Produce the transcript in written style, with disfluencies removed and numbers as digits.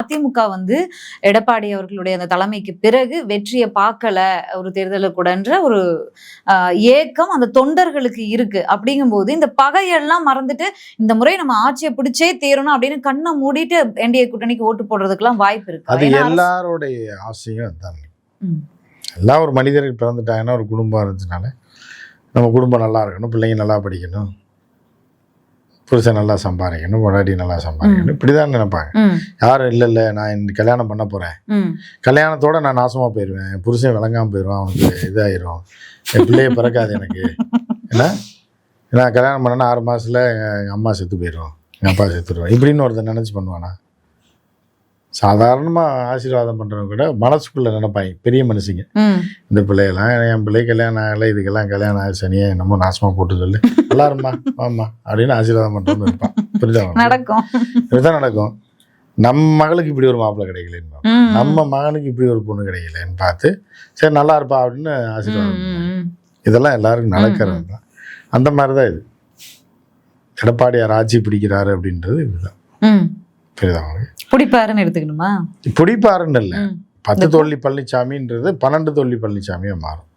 அதிமுக வந்து எடப்பாடி அவர்களுடைய அந்த தலைமைக்கு பிறகு வெற்றியை பார்க்கல ஒரு தேர்தலுக்கு கூடன்ற ஒரு ஏக்கம் அந்த தொண்டர்களுக்கு இருக்கு. அப்படிங்கும்போது இந்த பகையெல்லாம் மறந்துட்டு இந்த முறை நம்ம ஆட்சியை பிடிச்சே தேரணும் அப்படின்னு கண்ணை மூடிட்டு என்டிஏ கூட்டணிக்கு ஓட்டு போடுறதுக்கெல்லாம் வாய்ப்பு இருக்கு. அது எல்லாருடைய ஆசையும் அதுதான். எல்லா ஒரு மனிதர்கள் பிறந்துட்டாங்கன்னா ஒரு குடும்பம் இருந்துச்சுனால நம்ம குடும்பம் நல்லா இருக்கணும், பிள்ளைங்க நல்லா படிக்கணும், புருஷன் நல்லா சம்பாதிக்கணும், பொண்டாட்டி நல்லா சம்பாதிக்கணும், இப்படிதான் நினைப்பாங்க. யாரும் இல்லை நான் கல்யாணம் பண்ண போகிறேன், கல்யாணத்தோடு நான் நாசமாக போயிடுவேன், புருஷன் விளங்காமல் போயிடுவான், அவனுக்கு இதாயிரும், என் பிள்ளைய பிறக்காது எனக்கு, ஏன்னா நான் கல்யாணம் பண்ணேன்னா 6 மாதத்தில் எங்கள் அம்மா செத்து போயிடும், எங்கள் அப்பா செத்துடுவேன், இப்படின்னு ஒருத்தர் நினச்சி பண்ணுவானா? சாதாரணமாக ஆசீர்வாதம் பண்ணுறவங்க கூட மனசுக்குள்ளே நினைப்பாங்க பெரிய மனுஷங்க, இந்த பிள்ளையெல்லாம் என் பிள்ளை கல்யாணம் ஆகலை, இதுக்கெல்லாம் கல்யாணம் ஆகி சனியை என்னமோ நாசமாக போட்டு சொல்லு, எல்லாரும்மா ஆமா அப்படின்னு ஆசீர்வாதம் பண்ணுறோன்னு இருப்பான். புரிஞ்சா நடக்கும், இப்படிதான் நடக்கும். நம்ம மகளுக்கு இப்படி ஒரு மாப்பிள்ளை கிடைக்கலன்னு, நம்ம மகனுக்கு இப்படி ஒரு பொண்ணு கிடைக்கலன்னு பார்த்து சரி நல்லா இருப்பா அப்படின்னு ஆசீர்வாதம். இதெல்லாம் எல்லாருக்கும் நடக்கிறது தான். அந்த மாதிரி தான் இது. எடப்பாடியார் ஆட்சி பிடிக்கிறாரு அப்படின்றது இதுதான். புரியுதா? பிடிப்பாருன்னு எடுத்துக்கணுமா? பிடிப்பாருன்னு இல்லை, 10 தொல்லி பழனிசாமின்றது 12 தொல்லி பழனிசாமியாக மாறும்.